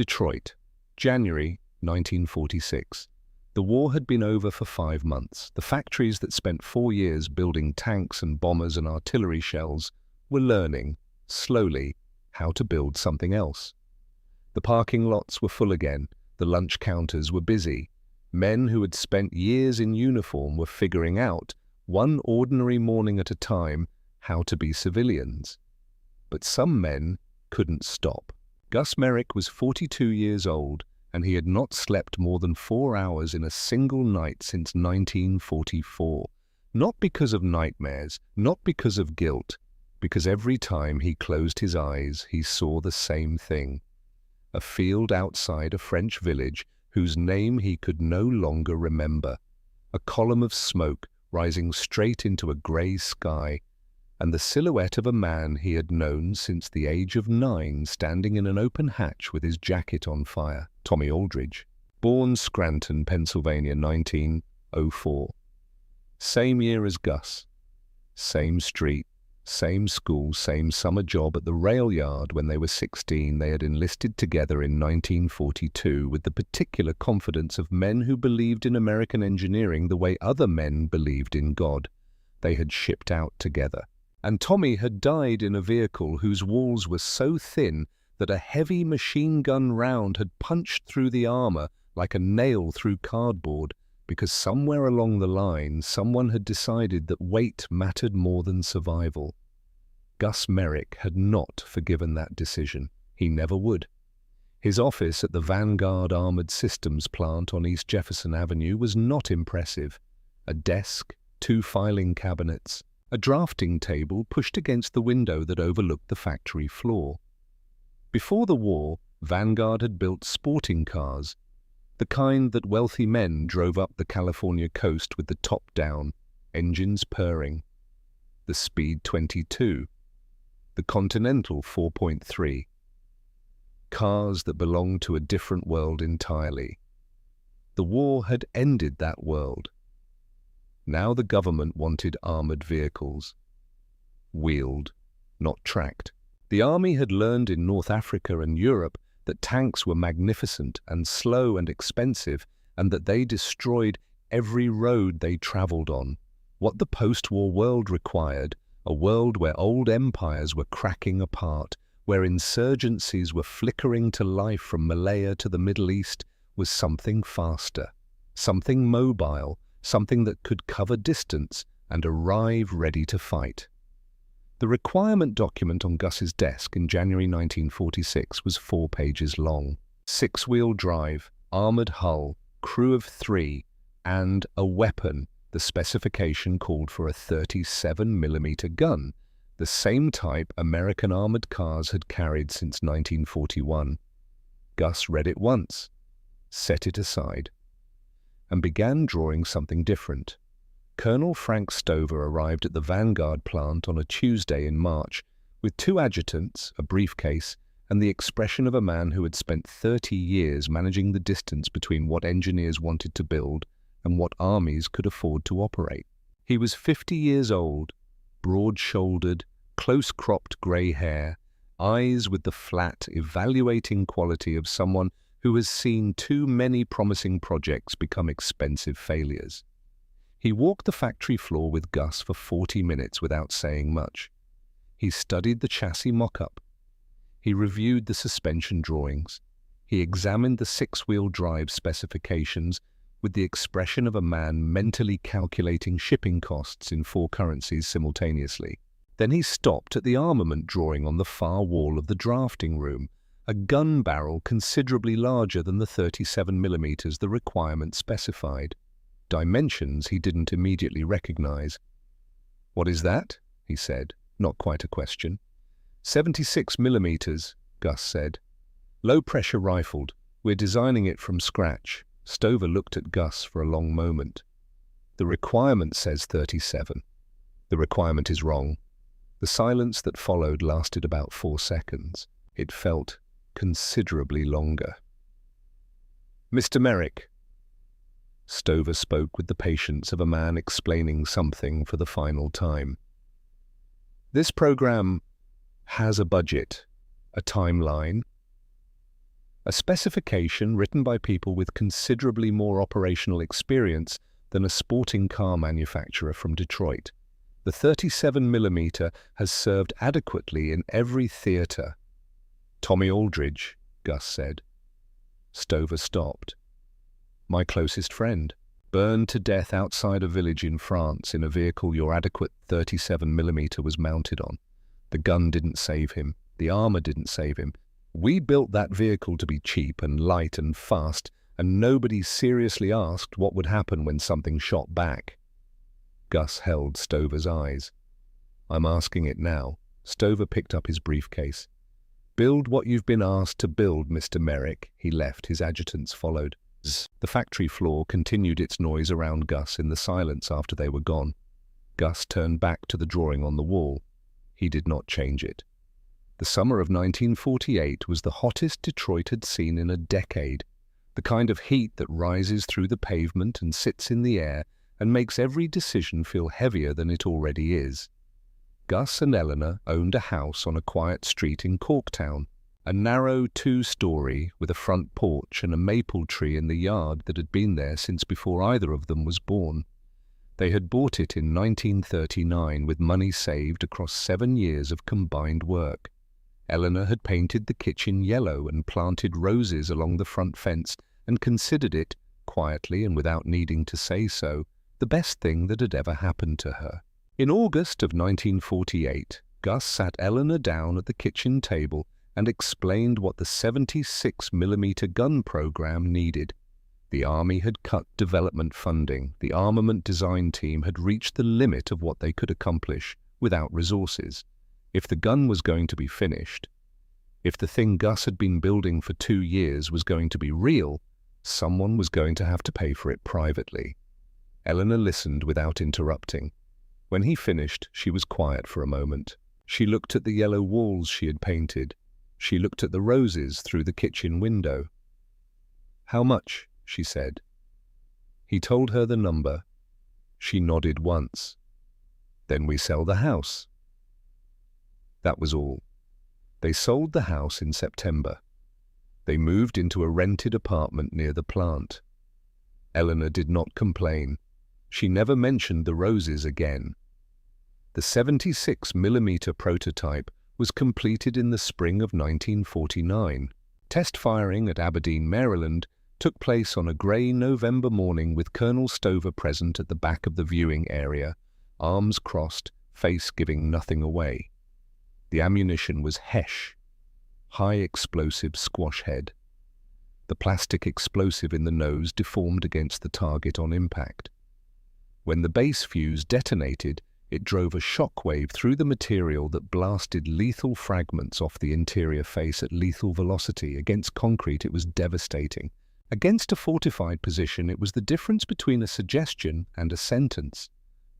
Detroit, January 1946. The war had been over for 5 months. The factories that spent 4 years building tanks and bombers and artillery shells were learning, slowly, how to build something else. The parking lots were full again. The lunch counters were busy. Men who had spent years in uniform were figuring out, one ordinary morning at a time, how to be civilians. But some men couldn't stop. Gus Merrick was 42 years old, and he had not slept more than 4 hours in a single night since 1944. Not because of nightmares, not because of guilt, because every time he closed his eyes, he saw the same thing. A field outside a French village whose name he could no longer remember. A column of smoke rising straight into a grey sky, and the silhouette of a man he had known since the age of 9 standing in an open hatch with his jacket on fire. Tommy Aldridge. Born Scranton, Pennsylvania, 1904. Same year as Gus. Same street, same school, same summer job at the rail yard when they were 16. They had enlisted together in 1942 with the particular confidence of men who believed in American engineering the way other men believed in God. They had shipped out together. And Tommy had died in a vehicle whose walls were so thin that a heavy machine gun round had punched through the armor like a nail through cardboard, because somewhere along the line someone had decided that weight mattered more than survival. Gus Merrick had not forgiven that decision. He never would. His office at the Vanguard Armored Systems plant on East Jefferson Avenue was not impressive. A desk, 2 filing cabinets, a drafting table pushed against the window that overlooked the factory floor. Before the war, Vanguard had built sporting cars, the kind that wealthy men drove up the California coast with the top down, engines purring. The Speed 22, the Continental 4.3. Cars that belonged to a different world entirely. The war had ended that world. Now the government wanted armored vehicles. Wheeled, not tracked. The army had learned in North Africa and Europe that tanks were magnificent and slow and expensive, and that they destroyed every road they traveled on. What the post-war world required, a world where old empires were cracking apart, where insurgencies were flickering to life from Malaya to the Middle East, was something faster, something mobile, something that could cover distance and arrive ready to fight. The requirement document on Gus's desk in January 1946 was 4 pages long. 6-wheel drive, armored hull, crew of 3, and a weapon. The specification called for a 37mm gun, the same type American armored cars had carried since 1941. Gus read it once, set it aside, and began drawing something different. Colonel Frank Stover arrived at the Vanguard plant on a Tuesday in March with 2 adjutants, a briefcase, and the expression of a man who had spent 30 years managing the distance between what engineers wanted to build and what armies could afford to operate. He was 50 years old, broad-shouldered, close-cropped grey hair, eyes with the flat, evaluating quality of someone who has seen too many promising projects become expensive failures. He walked the factory floor with Gus for 40 minutes without saying much. He studied the chassis mock-up. He reviewed the suspension drawings. He examined the 6-wheel drive specifications with the expression of a man mentally calculating shipping costs in 4 currencies simultaneously. Then he stopped at the armament drawing on the far wall of the drafting room, a gun barrel considerably larger than the 37mm the requirement specified. Dimensions he didn't immediately recognize. "What is that?" he said, not quite a question. 76mm, Gus said. "Low-pressure rifled. We're designing it from scratch." Stover looked at Gus for a long moment. "The requirement says 37. The requirement is wrong." The silence that followed lasted about 4 seconds. It felt considerably longer. "Mr. Merrick," Stover spoke with the patience of a man explaining something for the final time. "This program has a budget, a timeline. a specification written by people with considerably more operational experience than a sporting car manufacturer from Detroit. The 37mm has served adequately in every theater. Tommy Aldridge, Gus said. Stover stopped. My closest friend, burned to death outside a village in France in a vehicle your adequate 37mm was mounted on. The gun didn't save him. The armor didn't save him. We built that vehicle to be cheap and light and fast, and nobody seriously asked what would happen when something shot back. Gus held Stover's eyes. I'm asking it now. Stover picked up his briefcase. Build what you've been asked to build, Mr. Merrick. He left. His adjutants followed. The factory floor continued its noise around Gus in the silence after they were gone. Gus turned back to the drawing on the wall. He did not change it. The summer of 1948 was the hottest Detroit had seen in a decade, the kind of heat that rises through the pavement and sits in the air and makes every decision feel heavier than it already is. Gus and Eleanor owned a house on a quiet street in Corktown, a narrow two-story with a front porch and a maple tree in the yard that had been there since before either of them was born. They had bought it in 1939 with money saved across 7 years of combined work. Eleanor had painted the kitchen yellow and planted roses along the front fence and considered it, quietly and without needing to say so, the best thing that had ever happened to her. In August of 1948, Gus sat Eleanor down at the kitchen table and explained what the 76mm gun program needed. The Army had cut development funding. The armament design team had reached the limit of what they could accomplish without resources. If the gun was going to be finished, if the thing Gus had been building for 2 years was going to be real, someone was going to have to pay for it privately. Eleanor listened without interrupting. When he finished, she was quiet for a moment. She looked at the yellow walls she had painted. She looked at the roses through the kitchen window. How much? She said. He told her the number. She nodded once. Then we sell the house. That was all. They sold the house in September. They moved into a rented apartment near the plant. Eleanor did not complain. She never mentioned the roses again. The 76mm prototype was completed in the spring of 1949. Test firing at Aberdeen, Maryland, took place on a grey November morning with Colonel Stover present at the back of the viewing area, arms crossed, face giving nothing away. The ammunition was HESH, high-explosive squash head. The plastic explosive in the nose deformed against the target on impact. When the base fuse detonated, it drove a shockwave through the material that blasted lethal fragments off the interior face at lethal velocity. Against concrete, it was devastating. Against a fortified position, it was the difference between a suggestion and a sentence.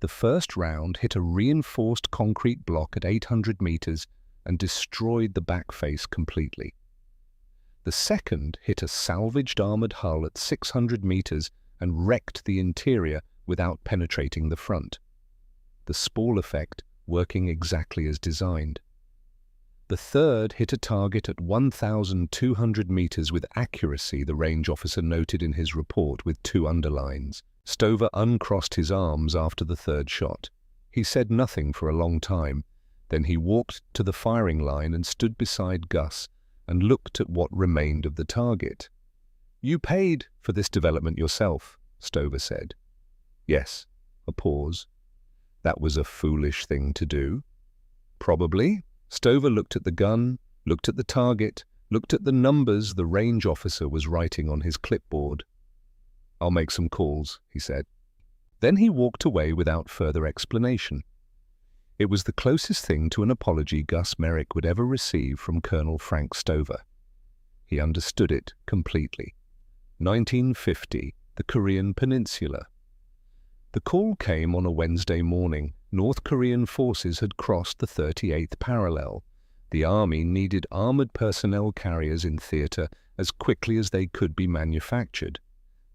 The first round hit a reinforced concrete block at 800 meters and destroyed the back face completely. The second hit a salvaged armored hull at 600 meters and wrecked the interior without penetrating the front. The Spall effect working exactly as designed. The third hit a target at 1,200 meters with accuracy, the range officer noted in his report with 2 underlines. Stover uncrossed his arms after the third shot. He said nothing for a long time. Then he walked to the firing line and stood beside Gus and looked at what remained of the target. "You paid for this development yourself," Stover said. "Yes." A pause. "That was a foolish thing to do." "Probably." Stover looked at the gun, looked at the target, looked at the numbers the range officer was writing on his clipboard. "I'll make some calls," he said. Then he walked away without further explanation. It was the closest thing to an apology Gus Merrick would ever receive from Colonel Frank Stover. He understood it completely. 1950, the Korean Peninsula. The call came on a Wednesday morning. North Korean forces had crossed the 38th parallel. The Army needed armored personnel carriers in theater as quickly as they could be manufactured.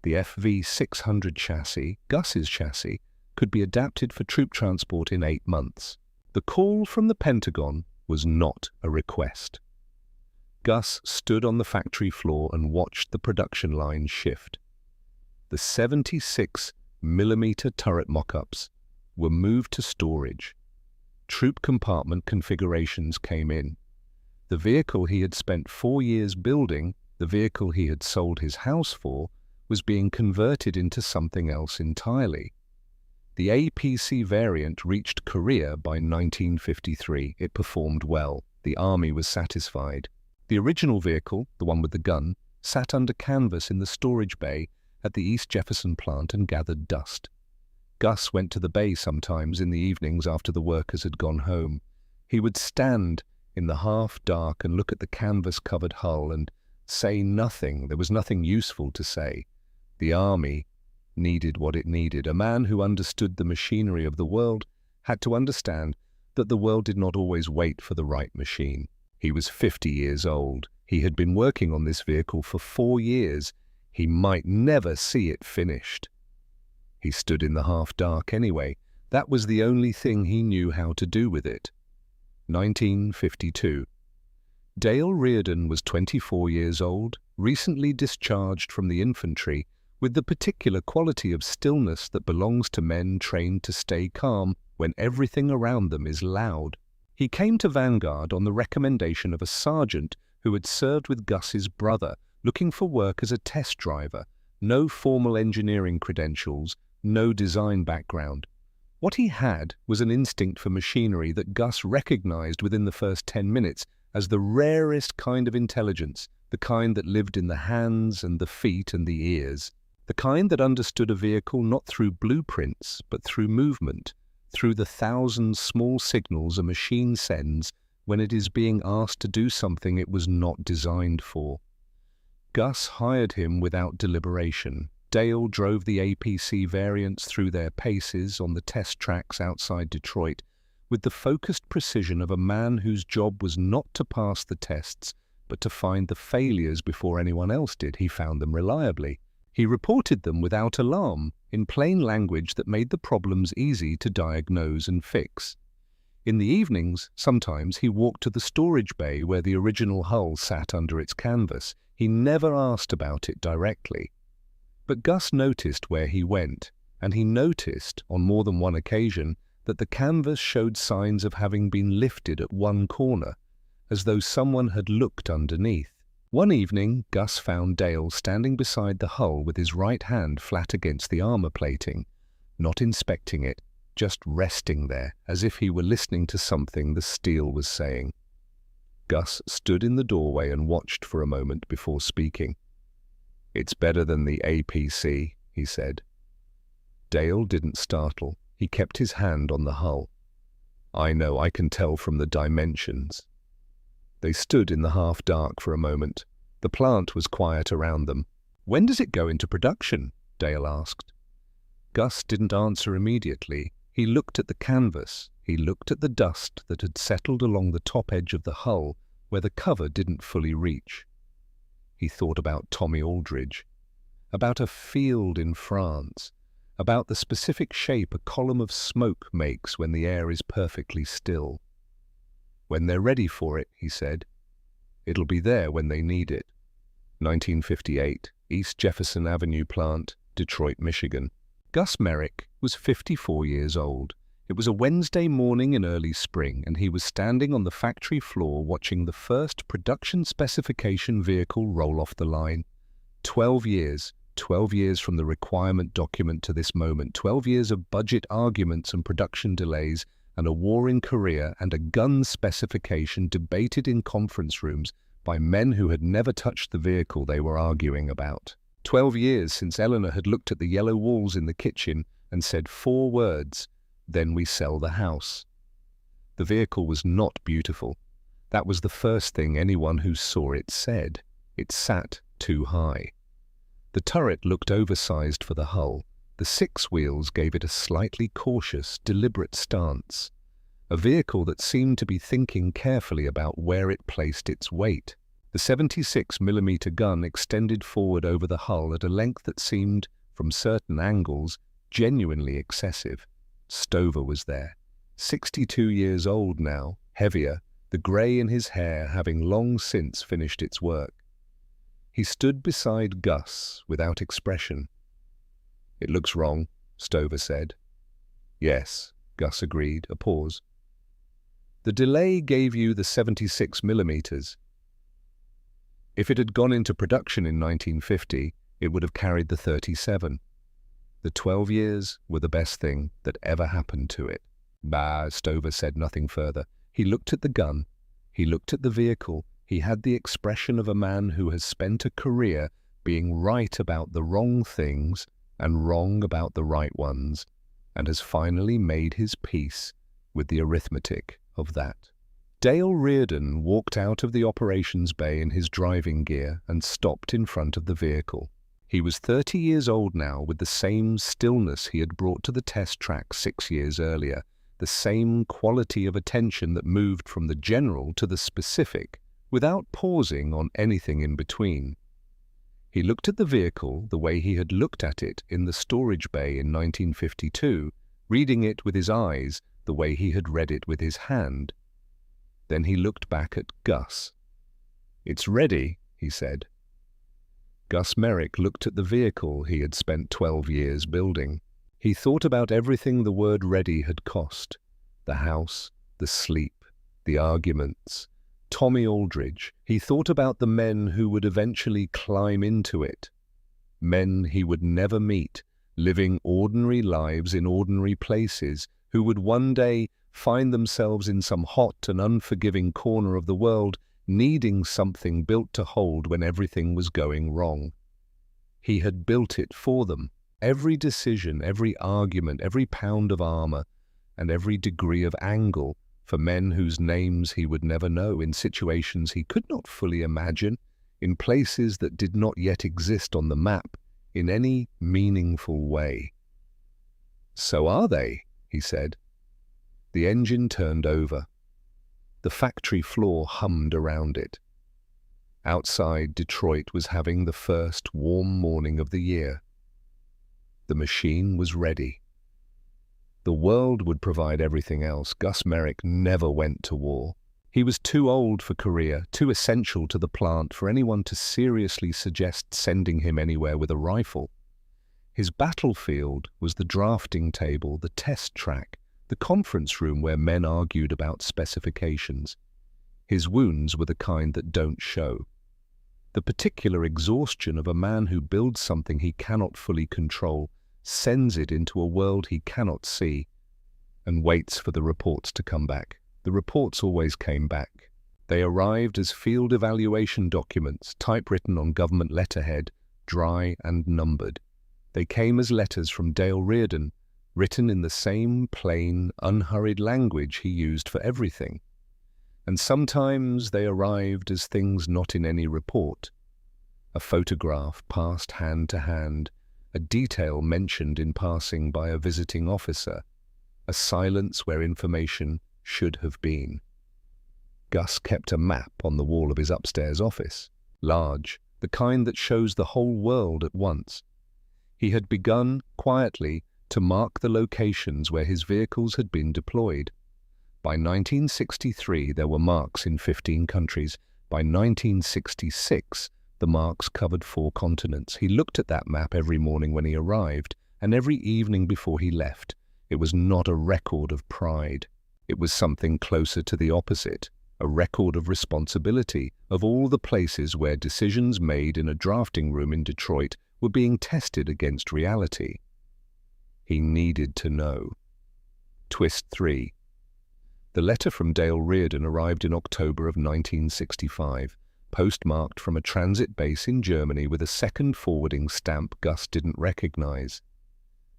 The FV-600 chassis, Gus's chassis, could be adapted for troop transport in 8 months. The call from the Pentagon was not a request. Gus stood on the factory floor and watched the production line shift. The 76mm turret mock-ups were moved to storage. Troop compartment configurations came in. The vehicle he had spent 4 years building, the vehicle he had sold his house for, was being converted into something else entirely. The APC variant reached Korea by 1953. It performed well. The army was satisfied. The original vehicle, the one with the gun, sat under canvas in the storage bay at the East Jefferson plant and gathered dust. Gus went to the bay sometimes in the evenings after the workers had gone home. He would stand in the half-dark and look at the canvas-covered hull and say nothing. There was nothing useful to say. The army needed what it needed. A man who understood the machinery of the world had to understand that the world did not always wait for the right machine. He was 50 years old. He had been working on this vehicle for 4 years. He might never see it finished. He stood in the half-dark anyway. That was the only thing he knew how to do with it. 1952. Dale Reardon was 24 years old, recently discharged from the infantry, with the particular quality of stillness that belongs to men trained to stay calm when everything around them is loud. He came to Vanguard on the recommendation of a sergeant who had served with Gus's brother, looking for work as a test driver. No formal engineering credentials, no design background. What he had was an instinct for machinery that Gus recognized within the first 10 minutes as the rarest kind of intelligence, the kind that lived in the hands and the feet and the ears, the kind that understood a vehicle not through blueprints but through movement, through the 1,000 small signals a machine sends when it is being asked to do something it was not designed for. Gus hired him without deliberation. Dale drove the APC variants through their paces on the test tracks outside Detroit with the focused precision of a man whose job was not to pass the tests but to find the failures before anyone else did. He found them reliably. He reported them without alarm, in plain language that made the problems easy to diagnose and fix. In the evenings, sometimes he walked to the storage bay where the original hull sat under its canvas. He never asked about it directly. But Gus noticed where he went, and he noticed, on more than one occasion, that the canvas showed signs of having been lifted at one corner, as though someone had looked underneath. One evening, Gus found Dale standing beside the hull with his right hand flat against the armor plating, not inspecting it, just resting there, as if he were listening to something the steel was saying. Gus stood in the doorway and watched for a moment before speaking. "It's better than the APC," he said. Dale didn't startle. He kept his hand on the hull. "I know, I can tell from the dimensions." They stood in the half-dark for a moment. The plant was quiet around them. "When does it go into production?" Dale asked. Gus didn't answer immediately. He looked at the canvas. He looked at the dust that had settled along the top edge of the hull where the cover didn't fully reach. He thought about Tommy Aldridge, about a field in France, about the specific shape a column of smoke makes when the air is perfectly still. "When they're ready for it," he said. "It'll be there when they need it." 1958, East Jefferson Avenue plant, Detroit, Michigan. Gus Merrick was 54 years old. It was a Wednesday morning in early spring, and he was standing on the factory floor watching the first production specification vehicle roll off the line. 12 years from the requirement document to this moment, 12 years of budget arguments and production delays, and a war in Korea and a gun specification debated in conference rooms by men who had never touched the vehicle they were arguing about. 12 years since Eleanor had looked at the yellow walls in the kitchen and said 4 words, "Then we sell the house." The vehicle was not beautiful. That was the first thing anyone who saw it said. It sat too high. The turret looked oversized for the hull. The 6 wheels gave it a slightly cautious, deliberate stance. A vehicle that seemed to be thinking carefully about where it placed its weight. The 76mm gun extended forward over the hull at a length that seemed, from certain angles, genuinely excessive. Stover was there. 62 years old now, heavier, the the grey in his hair having long since finished its work. He stood beside Gus without expression. "It looks wrong," Stover said. "Yes," Gus agreed, a pause. "The delay gave you the 76 millimeters. If it had gone into production in 1950, it would have carried the 37. The 12 years were the best thing that ever happened to it." Bah, Stover said nothing further. He looked at the gun. He looked at the vehicle. He had the expression of a man who has spent a career being right about the wrong things and wrong about the right ones, and has finally made his peace with the arithmetic of that. Dale Reardon walked out of the operations bay in his driving gear and stopped in front of the vehicle. He was 30 years old now, with the same stillness he had brought to the test track 6 years earlier, the same quality of attention that moved from the general to the specific, without pausing on anything in between. He looked at the vehicle the way he had looked at it in the storage bay in 1952, reading it with his eyes the way he had read it with his hand. Then he looked back at Gus. "It's ready," he said. Gus Merrick looked at the vehicle he had spent 12 years building. He thought about everything the word ready had cost. The house, the sleep, the arguments. Tommy Aldridge. He thought about the men who would eventually climb into it. Men he would never meet, living ordinary lives in ordinary places, who would one day find themselves in some hot and unforgiving corner of the world, needing something built to hold when everything was going wrong. He had built it for them. Every decision, every argument, every pound of armor, and every degree of angle, for men whose names he would never know, in situations he could not fully imagine, in places that did not yet exist on the map in any meaningful way. "So are they," he said. The engine turned over. The factory floor hummed around it. Outside, Detroit was having the first warm morning of the year. The machine was ready. The world would provide everything else. Gus Merrick never went to war. He was too old for Korea, too essential to the plant for anyone to seriously suggest sending him anywhere with a rifle. His battlefield was the drafting table, the test track, the conference room where men argued about specifications. His wounds were the kind that don't show. The particular exhaustion of a man who builds something he cannot fully control, sends it into a world he cannot see, and waits for the reports to come back. The reports always came back. They arrived as field evaluation documents, typewritten on government letterhead, dry and numbered. They came as letters from Dale Reardon, written in the same plain, unhurried language he used for everything. And sometimes they arrived as things not in any report. A photograph passed hand to hand, a detail mentioned in passing by a visiting officer, a silence where information should have been. Gus kept a map on the wall of his upstairs office, large, the kind that shows the whole world at once. He had begun, quietly, to mark the locations where his vehicles had been deployed. By 1963, there were marks in 15 countries. By 1966, the marks covered 4 continents. He looked at that map every morning when he arrived, and every evening before he left. It was not a record of pride. It was something closer to the opposite, a record of responsibility, of all the places where decisions made in a drafting room in Detroit were being tested against reality. He needed to know. Twist 3. The letter from Dale Reardon arrived in October of 1965, postmarked from a transit base in Germany with a second forwarding stamp Gus didn't recognize.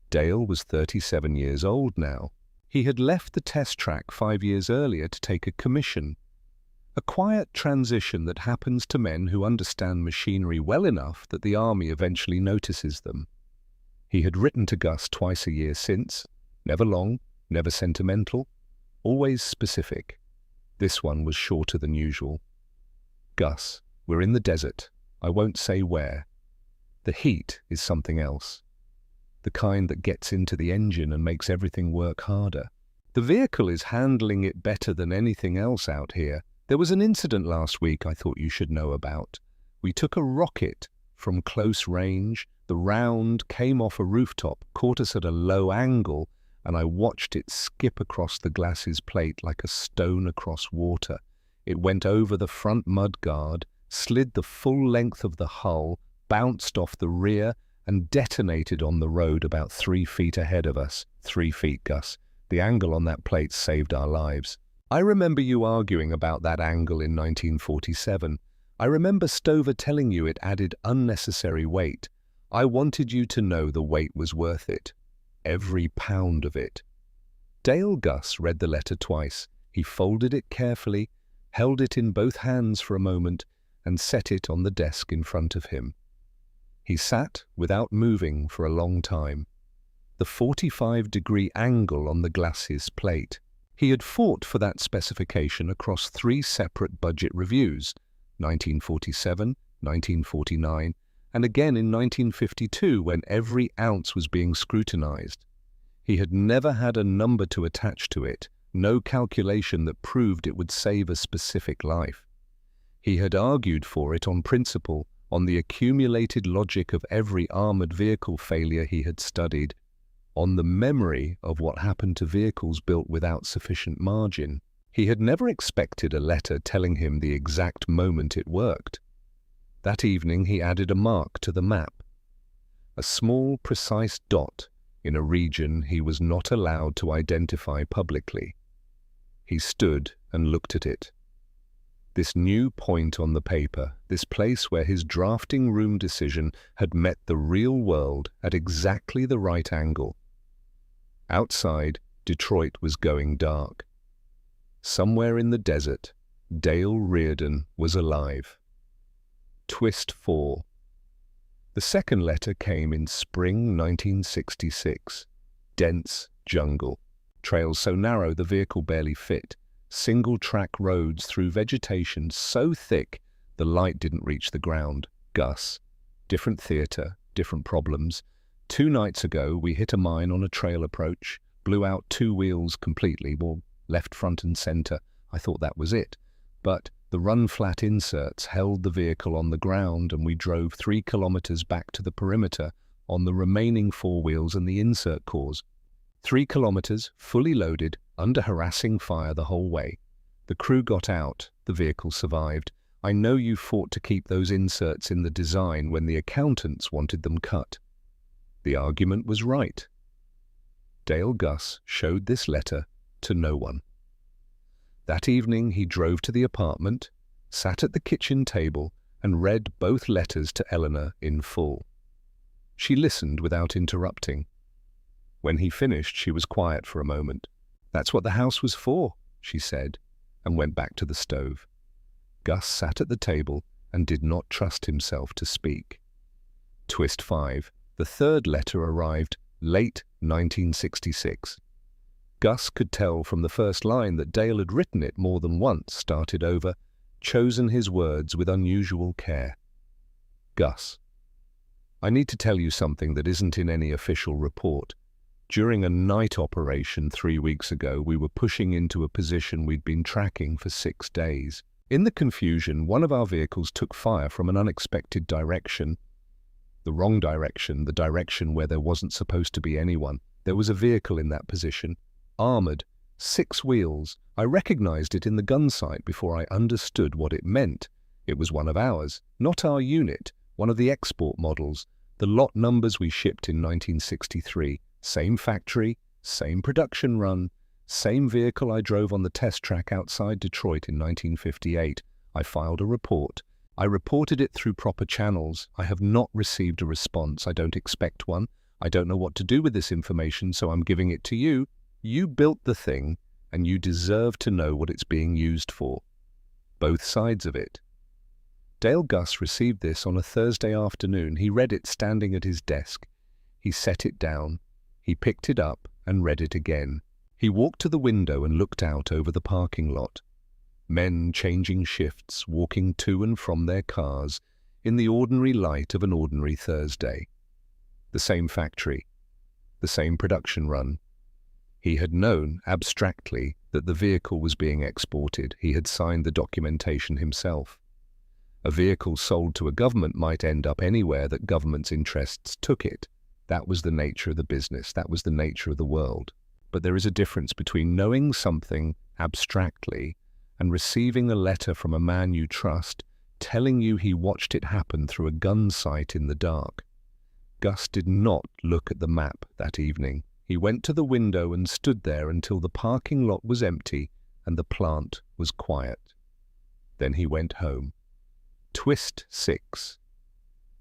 Dale was 37 years old now. He had left the test track 5 years earlier to take a commission. A quiet transition that happens to men who understand machinery well enough that the army eventually notices them. He had written to Gus twice a year since, never long, never sentimental, always specific. This one was shorter than usual. "Gus, we're in the desert. I won't say where. The heat is something else. The kind that gets into the engine and makes everything work harder. The vehicle is handling it better than anything else out here. There was an incident last week I thought you should know about. We took a rocket from close range. The round came off a rooftop, caught us at a low angle, and I watched it skip across the glass's plate like a stone across water. It went over the front mudguard, slid the full length of the hull, bounced off the rear, and detonated on the road about 3 feet ahead of us. 3 feet, Gus. The angle on that plate saved our lives. I remember you arguing about that angle in 1947. I remember Stover telling you it added unnecessary weight. I wanted you to know the weight was worth it. Every pound of it. Dale Gus read the letter twice. He folded it carefully, held it in both hands for a moment, and set it on the desk in front of him. He sat without moving for a long time. The 45-degree angle on the glass's plate. He had fought for that specification across 3 separate budget reviews, 1947, 1949, and again in 1952 when every ounce was being scrutinized. He had never had a number to attach to it, no calculation that proved it would save a specific life. He had argued for it on principle, on the accumulated logic of every armored vehicle failure he had studied, on the memory of what happened to vehicles built without sufficient margin. He had never expected a letter telling him the exact moment it worked. That evening he added a mark to the map, a small, precise dot in a region he was not allowed to identify publicly. He stood and looked at it. This new point on the paper, this place where his drafting room decision had met the real world at exactly the right angle. Outside, Detroit was going dark. Somewhere in the desert, Dale Reardon was alive. Twist 4. The second letter came in spring 1966. Dense jungle. Trails so narrow the vehicle barely fit. Single-track roads through vegetation so thick the light didn't reach the ground. Gus. Different theater, different problems. 2 nights ago, we hit a mine on a trail approach, blew out 2 wheels completely, well, left, front and center. I thought that was it. But the run-flat inserts held the vehicle on the ground and we drove 3 kilometers back to the perimeter on the remaining 4 wheels and the insert cores. 3 kilometers, fully loaded, under harassing fire the whole way. The crew got out, the vehicle survived. I know you fought to keep those inserts in the design when the accountants wanted them cut. The argument was right. Dale Gus showed this letter to no one. That evening he drove to the apartment, sat at the kitchen table, and read both letters to Eleanor in full. She listened without interrupting. When he finished, she was quiet for a moment. "That's what the house was for," she said, and went back to the stove. Gus sat at the table and did not trust himself to speak. Twist 5. The third letter arrived late 1966. Gus could tell from the first line that Dale had written it more than once, started over, chosen his words with unusual care. Gus. I need to tell you something that isn't in any official report. During a night operation 3 weeks ago, we were pushing into a position we'd been tracking for 6 days. In the confusion, one of our vehicles took fire from an unexpected direction. The wrong direction, the direction where there wasn't supposed to be anyone. There was a vehicle in that position, armored, 6 wheels. I recognized it in the gun sight before I understood what it meant. It was one of ours, not our unit, one of the export models, the lot numbers we shipped in 1963. Same factory, same production run, same vehicle I drove on the test track outside Detroit in 1958. I filed a report. I reported it through proper channels. I have not received a response. I don't expect one. I don't know what to do with this information, so I'm giving it to you. You built the thing, and you deserve to know what it's being used for. Both sides of it. Dale Gus received this on a Thursday afternoon. He read it standing at his desk. He set it down. He picked it up and read it again. He walked to the window and looked out over the parking lot. Men changing shifts, walking to and from their cars in the ordinary light of an ordinary Thursday. The same factory, the same production run. He had known, abstractly, that the vehicle was being exported. He had signed the documentation himself. A vehicle sold to a government might end up anywhere that government's interests took it. That was the nature of the business. That was the nature of the world. But there is a difference between knowing something abstractly and receiving a letter from a man you trust telling you he watched it happen through a gun sight in the dark. Gus did not look at the map that evening. He went to the window and stood there until the parking lot was empty and the plant was quiet. Then he went home. Twist 6.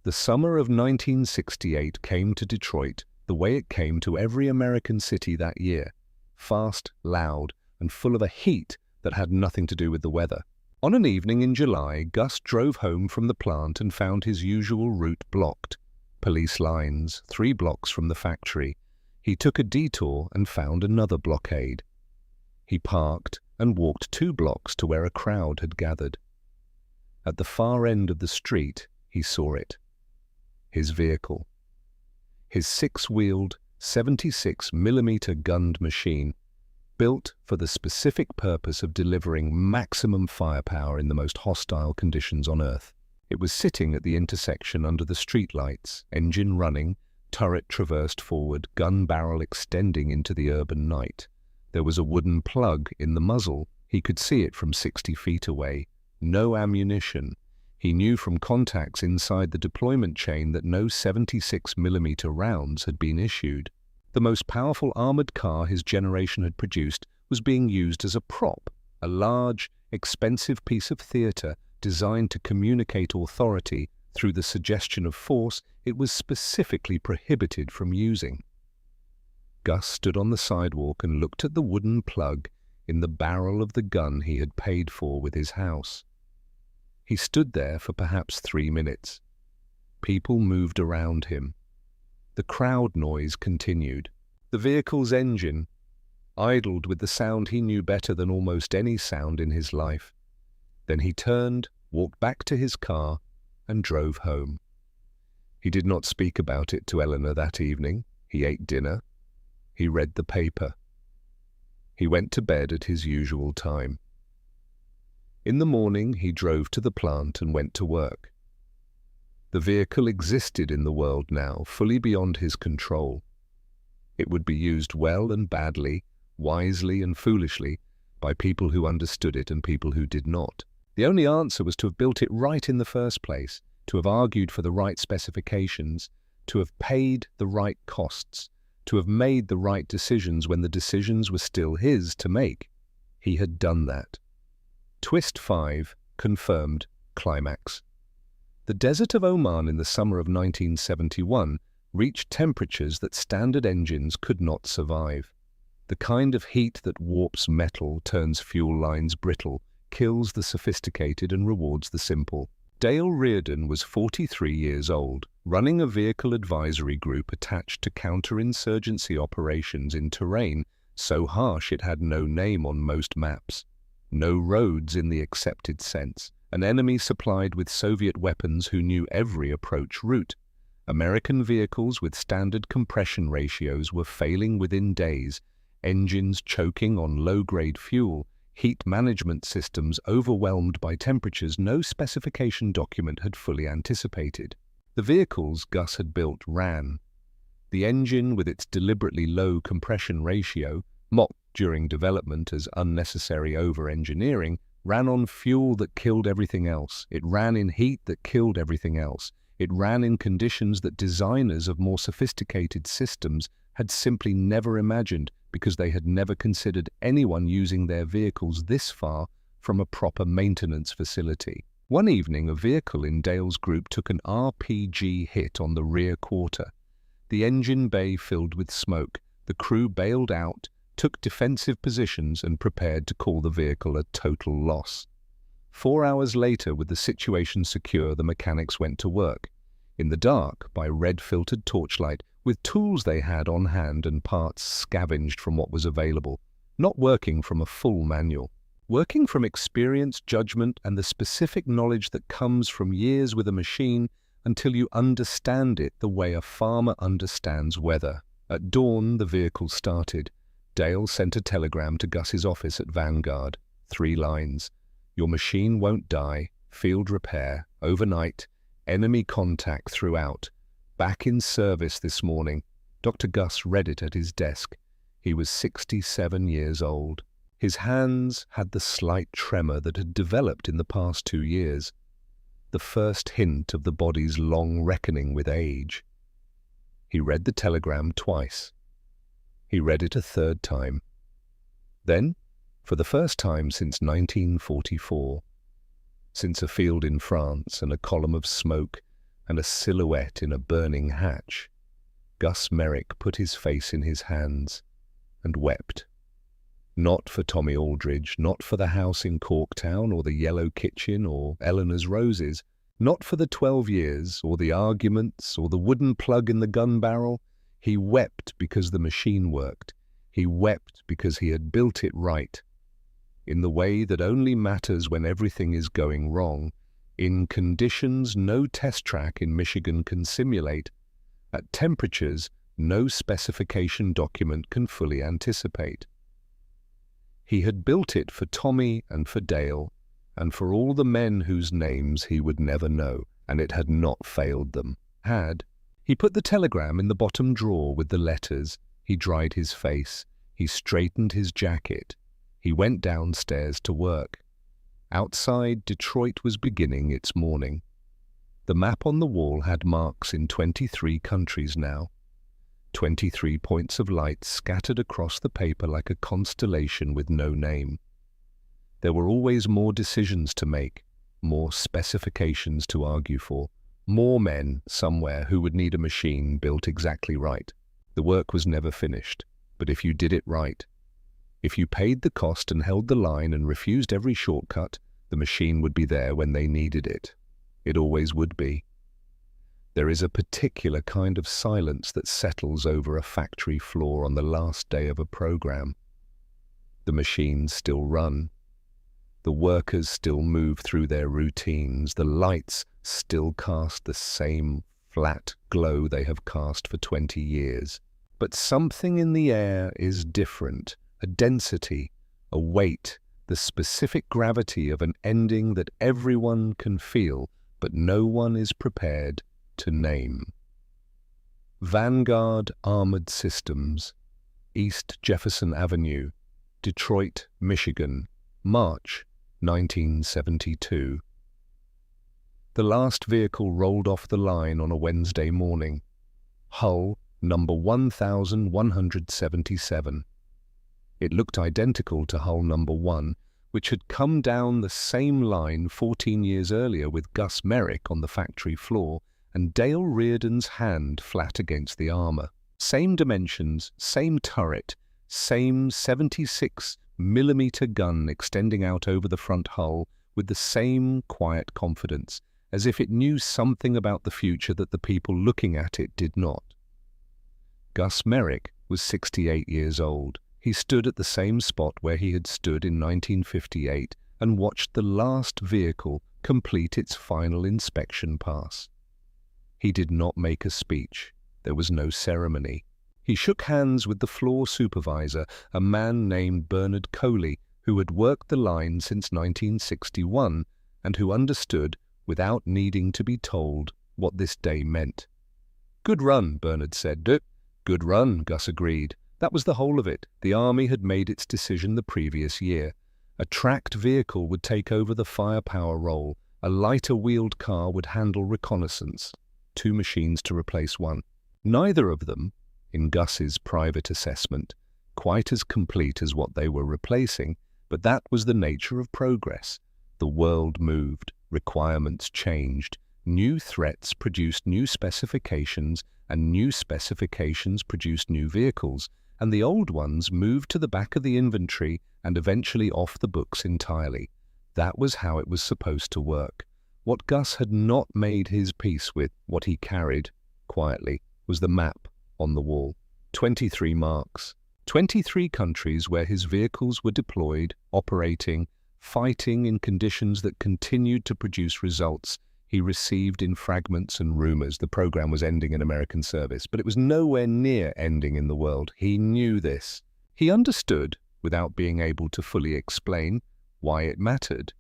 The summer of 1968 came to Detroit the way it came to every American city that year. Fast, loud, and full of a heat that had nothing to do with the weather. On an evening in July, Gus drove home from the plant and found his usual route blocked. Police lines, 3 blocks from the factory. He took a detour and found another blockade. He parked and walked 2 blocks to where a crowd had gathered. At the far end of the street, he saw it. His vehicle. His 6-wheeled, 76mm gunned machine, built for the specific purpose of delivering maximum firepower in the most hostile conditions on Earth. It was sitting at the intersection under the streetlights, engine running, turret traversed forward, gun barrel extending into the urban night. There was a wooden plug in the muzzle. He could see it from 60 feet away. No ammunition. He knew from contacts inside the deployment chain that no 76mm rounds had been issued. The most powerful armored car his generation had produced was being used as a prop, a large, expensive piece of theater designed to communicate authority through the suggestion of force it was specifically prohibited from using. Gus stood on the sidewalk and looked at the wooden plug in the barrel of the gun he had paid for with his house. He stood there for perhaps 3 minutes. People moved around him. The crowd noise continued. The vehicle's engine idled with the sound he knew better than almost any sound in his life. Then he turned, walked back to his car, and drove home. He did not speak about it to Eleanor that evening. He ate dinner. He read the paper. He went to bed at his usual time. In the morning, he drove to the plant and went to work. The vehicle existed in the world now, fully beyond his control. It would be used well and badly, wisely and foolishly, by people who understood it and people who did not. The only answer was to have built it right in the first place, to have argued for the right specifications, to have paid the right costs, to have made the right decisions when the decisions were still his to make. He had done that. Twist 5 confirmed climax. The desert of Oman in the summer of 1971 reached temperatures that standard engines could not survive. The kind of heat that warps metal, turns fuel lines brittle, kills the sophisticated and rewards the simple. Dale Reardon was 43 years old, running a vehicle advisory group attached to counterinsurgency operations in terrain so harsh it had no name on most maps. No roads in the accepted sense. An enemy supplied with Soviet weapons who knew every approach route. American vehicles with standard compression ratios were failing within days, engines choking on low-grade fuel, heat management systems overwhelmed by temperatures no specification document had fully anticipated. The vehicles Gus had built ran. The engine, with its deliberately low compression ratio, mocked during development as unnecessary over-engineering, ran on fuel that killed everything else. It ran in heat that killed everything else. It ran in conditions that designers of more sophisticated systems had simply never imagined because they had never considered anyone using their vehicles this far from a proper maintenance facility. One evening, a vehicle in Dale's group took an RPG hit on the rear quarter. The engine bay filled with smoke. The crew bailed out, took defensive positions and prepared to call the vehicle a total loss. 4 hours later, with the situation secure, the mechanics went to work. In the dark, by red-filtered torchlight, with tools they had on hand and parts scavenged from what was available, not working from a full manual. Working from experience, judgment, and the specific knowledge that comes from years with a machine until you understand it the way a farmer understands weather. At dawn, the vehicle started. Dale sent a telegram to Gus's office at Vanguard. 3 lines. Your machine won't die. Field repair. Overnight. Enemy contact throughout. Back in service this morning. Dr. Gus read it at his desk. He was 67 years old. His hands had the slight tremor that had developed in the past 2 years. The first hint of the body's long reckoning with age. He read the telegram twice. He read it a 3rd time. Then, for the first time since 1944, since a field in France and a column of smoke and a silhouette in a burning hatch, Gus Merrick put his face in his hands and wept. Not for Tommy Aldridge, not for the house in Corktown or the yellow kitchen or Eleanor's roses, not for the 12 years or the arguments or the wooden plug in the gun barrel. He wept because the machine worked. He wept because he had built it right, in the way that only matters when everything is going wrong, in conditions no test track in Michigan can simulate, at temperatures no specification document can fully anticipate. He had built it for Tommy and for Dale, and for all the men whose names he would never know, and it had not failed them. He put the telegram in the bottom drawer with the letters. He dried his face. He straightened his jacket. He went downstairs to work. Outside, Detroit was beginning its morning. The map on the wall had marks in 23 countries now. 23 points of light scattered across the paper like a constellation with no name. There were always more decisions to make, more specifications to argue for, more men somewhere who would need a machine built exactly right. The work was never finished, but if you did it right, if you paid the cost and held the line and refused every shortcut, the machine would be there when they needed it. It always would be. There is a particular kind of silence that settles over a factory floor on the last day of a program. The machines still run. The workers still move through their routines. The lights still cast the same flat glow they have cast for 20 years. But something in the air is different. A density, a weight, the specific gravity of an ending that everyone can feel, but no one is prepared to name. Vanguard Armored Systems, East Jefferson Avenue, Detroit, Michigan, March 1972. The last vehicle rolled off the line on a Wednesday morning. Hull number 1177. It looked identical to hull number 1, which had come down the same line 14 years earlier with Gus Merrick on the factory floor and Dale Reardon's hand flat against the armor. Same dimensions, same turret, same 76mm gun extending out over the front hull with the same quiet confidence, as if it knew something about the future that the people looking at it did not. Gus Merrick was 68 years old. He stood at the same spot where he had stood in 1958 and watched the last vehicle complete its final inspection pass. He did not make a speech. There was no ceremony. He shook hands with the floor supervisor, a man named Bernard Coley, who had worked the line since 1961 and who understood, without needing to be told, what this day meant. "Good run," Bernard said. "Good run," Gus agreed. That was the whole of it. The Army had made its decision the previous year. A tracked vehicle would take over the firepower role. A lighter wheeled car would handle reconnaissance. 2 machines to replace 1. Neither of them, in Gus's private assessment, quite as complete as what they were replacing, but that was the nature of progress. The world moved, requirements changed, new threats produced new specifications, and new specifications produced new vehicles, and the old ones moved to the back of the inventory and eventually off the books entirely. That was how it was supposed to work. What Gus had not made his peace with, what he carried, quietly, was the map on the wall. 23 marks. 23 countries where his vehicles were deployed, operating, fighting in conditions that continued to produce results he received in fragments and rumors. The program was ending in American service, but it was nowhere near ending in the world. He knew this. He understood, without being able to fully explain, why it mattered.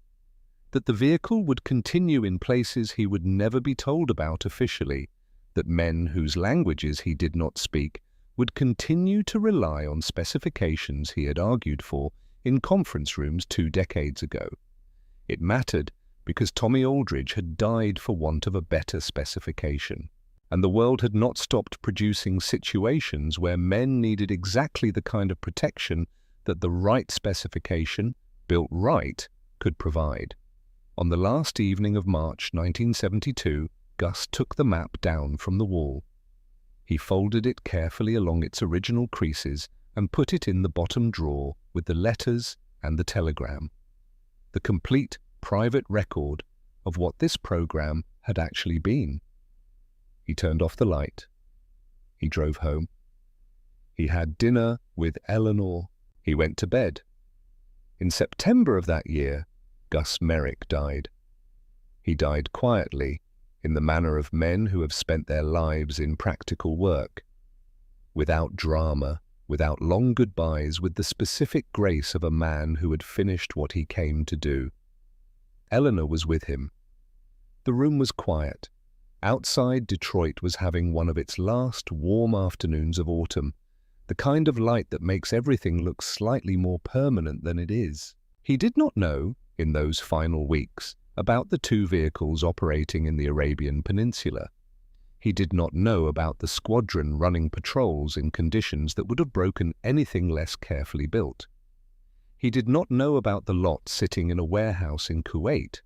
That the vehicle would continue in places he would never be told about officially, that men whose languages he did not speak would continue to rely on specifications he had argued for in conference rooms 2 decades ago. It mattered because Tommy Aldridge had died for want of a better specification, and the world had not stopped producing situations where men needed exactly the kind of protection that the right specification, built right, could provide. On the last evening of March 1972, Gus took the map down from the wall. He folded it carefully along its original creases and put it in the bottom drawer with the letters and the telegram. The complete private record of what this program had actually been. He turned off the light. He drove home. He had dinner with Eleanor. He went to bed. In September of that year, Gus Merrick died. He died quietly, in the manner of men who have spent their lives in practical work, without drama, without long goodbyes, with the specific grace of a man who had finished what he came to do. Eleanor was with him. The room was quiet. Outside, Detroit was having one of its last warm afternoons of autumn, the kind of light that makes everything look slightly more permanent than it is. He did not know, in those final weeks, about the 2 vehicles operating in the Arabian Peninsula. He did not know about the squadron running patrols in conditions that would have broken anything less carefully built. He did not know about the lot sitting in a warehouse in Kuwait,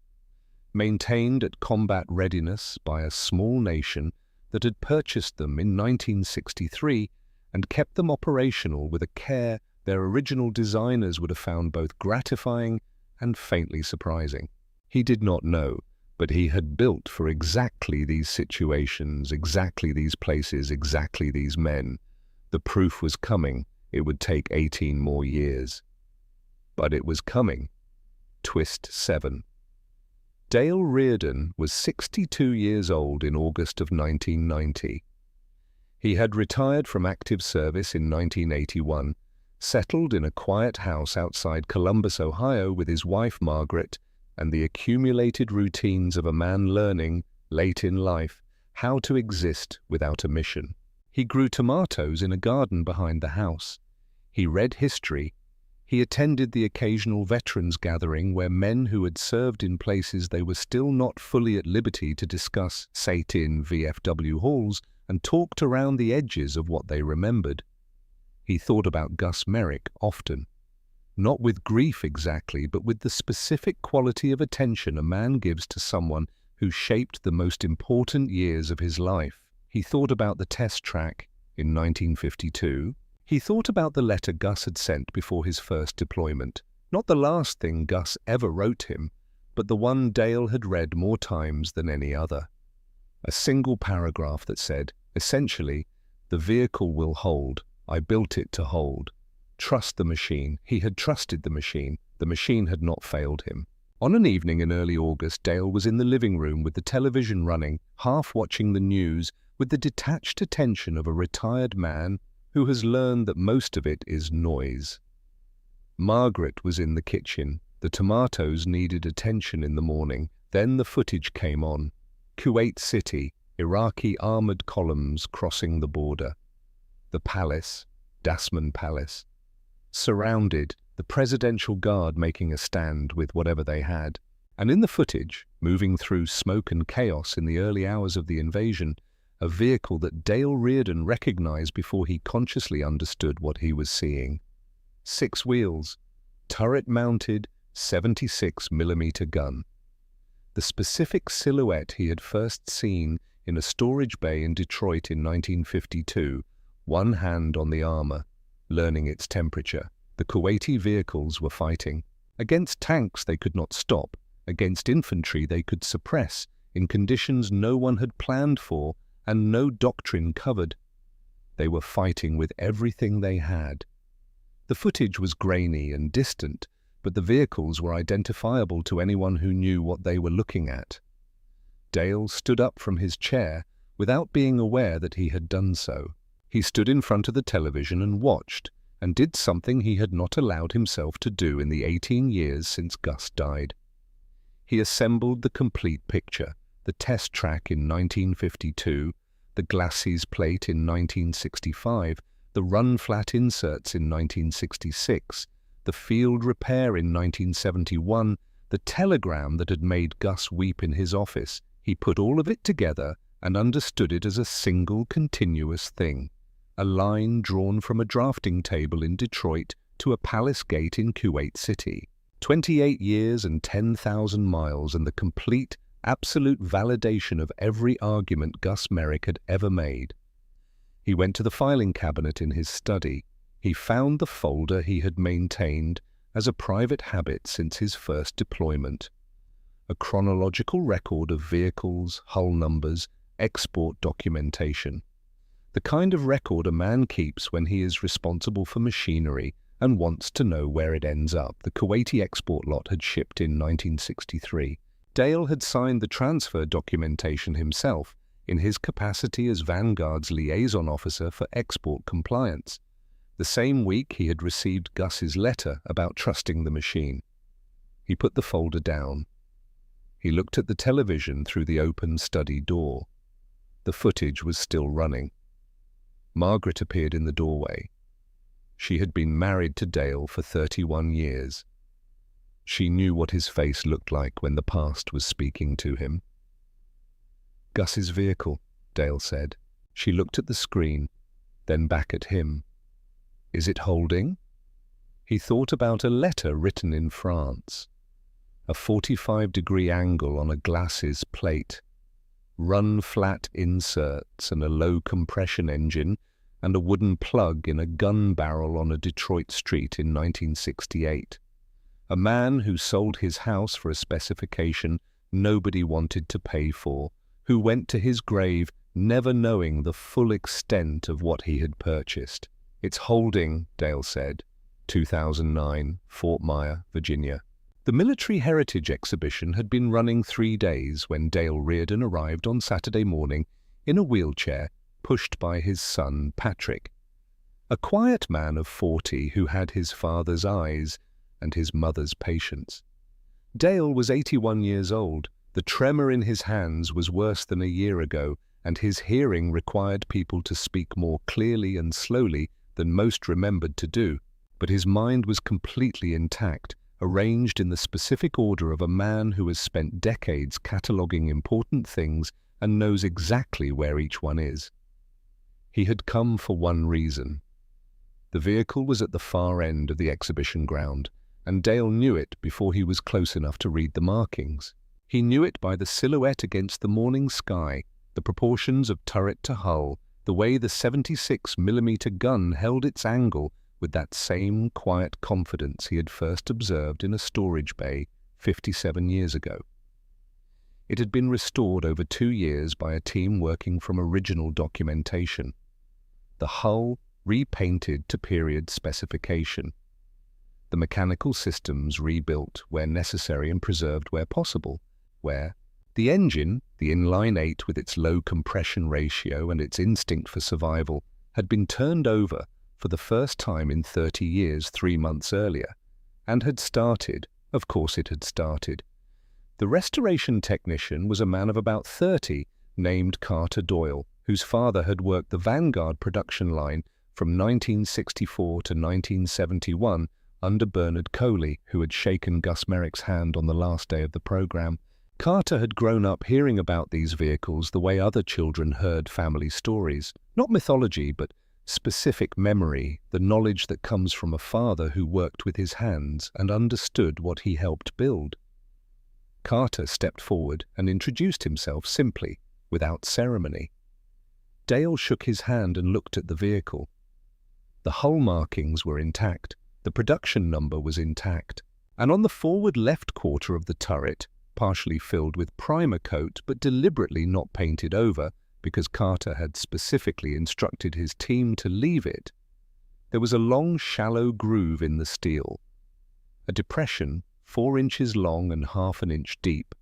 maintained at combat readiness by a small nation that had purchased them in 1963 and kept them operational with a care their original designers would have found both gratifying and faintly surprising. He did not know, but he had built for exactly these situations, exactly these places, exactly these men. The proof was coming. It would take 18 more years. But it was coming. Twist 7. Dale Reardon was 62 years old in August of 1990. He had retired from active service in 1981, settled in a quiet house outside Columbus, Ohio, with his wife Margaret, and the accumulated routines of a man learning, late in life, how to exist without a mission. He grew tomatoes in a garden behind the house. He read history. He attended the occasional veterans gathering where men who had served in places they were still not fully at liberty to discuss sat in VFW halls and talked around the edges of what they remembered. He thought about Gus Merrick often. Not with grief exactly, but with the specific quality of attention a man gives to someone who shaped the most important years of his life. He thought about the test track in 1952. He thought about the letter Gus had sent before his first deployment. Not the last thing Gus ever wrote him, but the one Dale had read more times than any other. A single paragraph that said, essentially, "The vehicle will hold. I built it to hold. Trust the machine." He had trusted the machine. The machine had not failed him. On an evening in early August, Dale was in the living room with the television running, half watching the news, with the detached attention of a retired man who has learned that most of it is noise. Margaret was in the kitchen. The tomatoes needed attention in the morning. Then the footage came on. Kuwait City, Iraqi armored columns crossing the border. The palace, Dasman Palace, surrounded, the presidential guard making a stand with whatever they had. And in the footage, moving through smoke and chaos in the early hours of the invasion, a vehicle that Dale Reardon recognized before he consciously understood what he was seeing. 6 wheels, turret-mounted 76mm gun. The specific silhouette he had first seen in a storage bay in Detroit in 1952, one hand on the armor, learning its temperature. The Kuwaiti vehicles were fighting. Against tanks they could not stop, against infantry they could suppress, in conditions no one had planned for and no doctrine covered. They were fighting with everything they had. The footage was grainy and distant, but the vehicles were identifiable to anyone who knew what they were looking at. Dale stood up from his chair without being aware that he had done so. He stood in front of the television and watched, and did something he had not allowed himself to do in the 18 years since Gus died. He assembled the complete picture, the test track in 1952, the glacis plate in 1965, the run-flat inserts in 1966, the field repair in 1971, the telegram that had made Gus weep in his office. He put all of it together and understood it as a single continuous thing, a line drawn from a drafting table in Detroit to a palace gate in Kuwait City. 28 years and 10,000 miles and the complete, absolute validation of every argument Gus Merrick had ever made. He went to the filing cabinet in his study. He found the folder he had maintained as a private habit since his first deployment. A chronological record of vehicles, hull numbers, export documentation. The kind of record a man keeps when he is responsible for machinery and wants to know where it ends up. The Kuwaiti export lot had shipped in 1963. Dale had signed the transfer documentation himself in his capacity as Vanguard's liaison officer for export compliance. The same week he had received Gus's letter about trusting the machine. He put the folder down. He looked at the television through the open study door. The footage was still running. Margaret appeared in the doorway. She had been married to Dale for 31 years. She knew what his face looked like when the past was speaking to him. "Gus's vehicle," Dale said. She looked at the screen, then back at him. "Is it holding?" He thought about a letter written in France. A 45-degree angle on a glacis plate, run-flat inserts and a low-compression engine, and a wooden plug in a gun barrel on a Detroit street in 1968. A man who sold his house for a specification nobody wanted to pay for, who went to his grave never knowing the full extent of what he had purchased. "It's holding," Dale said. 2009, Fort Myer, Virginia. The Military Heritage Exhibition had been running 3 days when Dale Reardon arrived on Saturday morning in a wheelchair, pushed by his son, Patrick. A quiet man of 40 who had his father's eyes and his mother's patience. Dale was 81 years old. The tremor in his hands was worse than a year ago, and his hearing required people to speak more clearly and slowly than most remembered to do. But his mind was completely intact, arranged in the specific order of a man who has spent decades cataloging important things and knows exactly where each one is. He had come for one reason. The vehicle was at the far end of the exhibition ground, and Dale knew it before he was close enough to read the markings. He knew it by the silhouette against the morning sky, the proportions of turret to hull, the way the 76mm gun held its angle with that same quiet confidence he had first observed in a storage bay 57 years ago. It had been restored over 2 years by a team working from original documentation. The hull repainted to period specification. The mechanical systems rebuilt where necessary and preserved where possible, where the engine, the inline 8 with its low compression ratio and its instinct for survival, had been turned over for the first time in 30 years 3 months earlier, and had started, of course it had started. The restoration technician was a man of about 30 named Carter Doyle, whose father had worked the Vanguard production line from 1964 to 1971 under Bernard Coley, who had shaken Gus Merrick's hand on the last day of the program. Carter had grown up hearing about these vehicles the way other children heard family stories. Not mythology, but specific memory, the knowledge that comes from a father who worked with his hands and understood what he helped build. Carter stepped forward and introduced himself simply, without ceremony. Dale shook his hand and looked at the vehicle. The hull markings were intact, the production number was intact, and on the forward left quarter of the turret, partially filled with primer coat but deliberately not painted over because Carter had specifically instructed his team to leave it, there was a long, shallow groove in the steel, a depression 4 inches long and ½ an inch deep,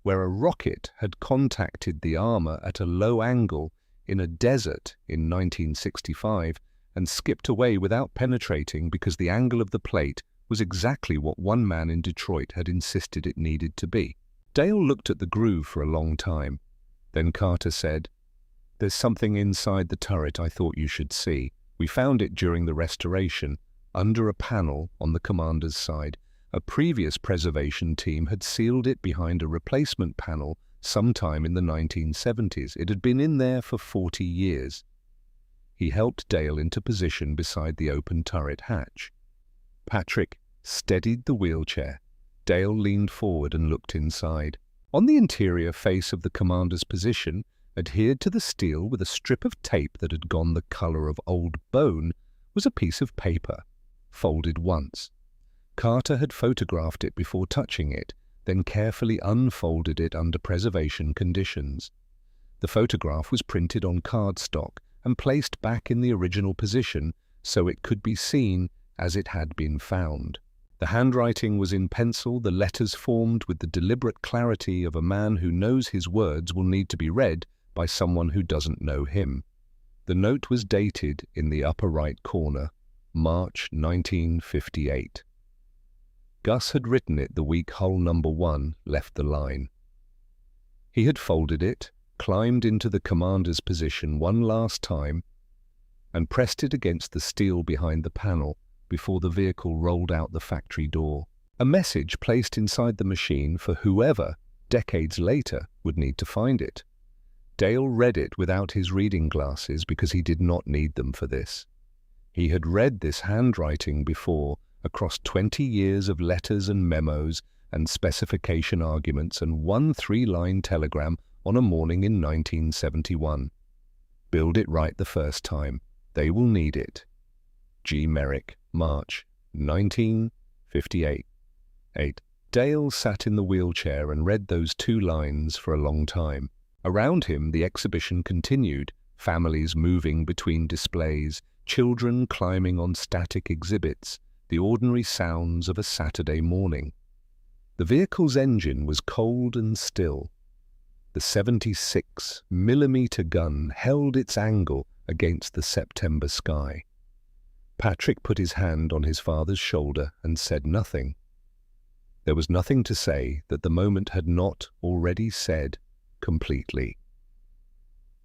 where a rocket had contacted the armor at a low angle in a desert in 1965 and skipped away without penetrating because the angle of the plate was exactly what one man in Detroit had insisted it needed to be. Dale looked at the groove for a long time. Then Carter said, "There's something inside the turret I thought you should see. We found it during the restoration, under a panel on the commander's side. A previous preservation team had sealed it behind a replacement panel sometime in the 1970s. It had been in there for 40 years. He helped Dale into position beside the open turret hatch. Patrick steadied the wheelchair. Dale leaned forward and looked inside. On the interior face of the commander's position, adhered to the steel with a strip of tape that had gone the color of old bone, was a piece of paper, folded once. Carter had photographed it before touching it, then carefully unfolded it under preservation conditions. The photograph was printed on cardstock and placed back in the original position so it could be seen as it had been found. The handwriting was in pencil, the letters formed with the deliberate clarity of a man who knows his words will need to be read by someone who doesn't know him. The note was dated in the upper right corner, March 1958. Gus had written it the week hull number 1 left the line. He had folded it, climbed into the commander's position one last time, and pressed it against the steel behind the panel before the vehicle rolled out the factory door. A message placed inside the machine for whoever, decades later, would need to find it. Dale read it without his reading glasses because he did not need them for this. He had read this handwriting before across 20 years of letters and memos and specification arguments and one 3-line telegram on a morning in 1971. Build it right the first time. They will need it. G. Merrick, March 1958. 8. Dale sat in the wheelchair and read those 2 lines for a long time. Around him, the exhibition continued, families moving between displays, children climbing on static exhibits, the ordinary sounds of a Saturday morning. The vehicle's engine was cold and still. The 76-millimeter gun held its angle against the September sky. Patrick put his hand on his father's shoulder and said nothing. There was nothing to say that the moment had not already said completely.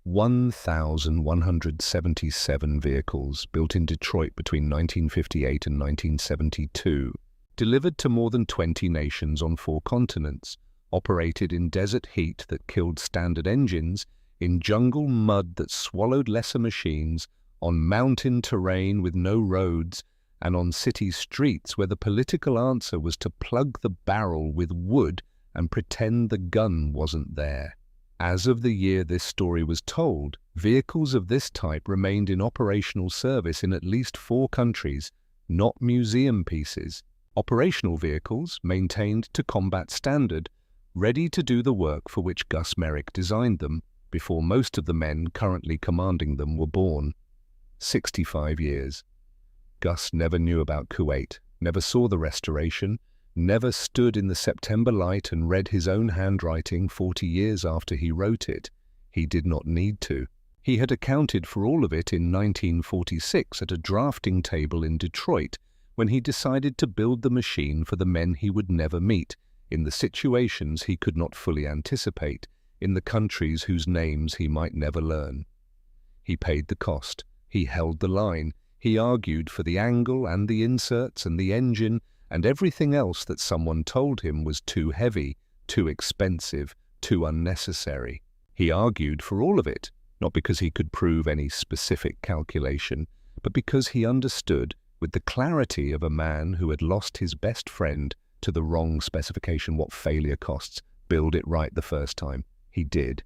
1,177 vehicles built in Detroit between 1958 and 1972, delivered to more than 20 nations on 4 continents, operated in desert heat that killed standard engines, in jungle mud that swallowed lesser machines, on mountain terrain with no roads, and on city streets where the political answer was to plug the barrel with wood and pretend the gun wasn't there. As of the year this story was told, vehicles of this type remained in operational service in at least 4 countries, not museum pieces. Operational vehicles maintained to combat standard, ready to do the work for which Gus Merrick designed them before most of the men currently commanding them were born. 65 years. Gus never knew about Kuwait, never saw the restoration, never stood in the September light and read his own handwriting 40 years after he wrote it. He did not need to. He had accounted for all of it in 1946 at a drafting table in Detroit when he decided to build the machine for the men he would never meet, in the situations he could not fully anticipate, in the countries whose names he might never learn. He paid the cost. He held the line. He argued for the angle and the inserts and the engine and everything else that someone told him was too heavy, too expensive, too unnecessary. He argued for all of it, not because he could prove any specific calculation, but because he understood, with the clarity of a man who had lost his best friend to the wrong specification, what failure costs. Build it right the first time. He did.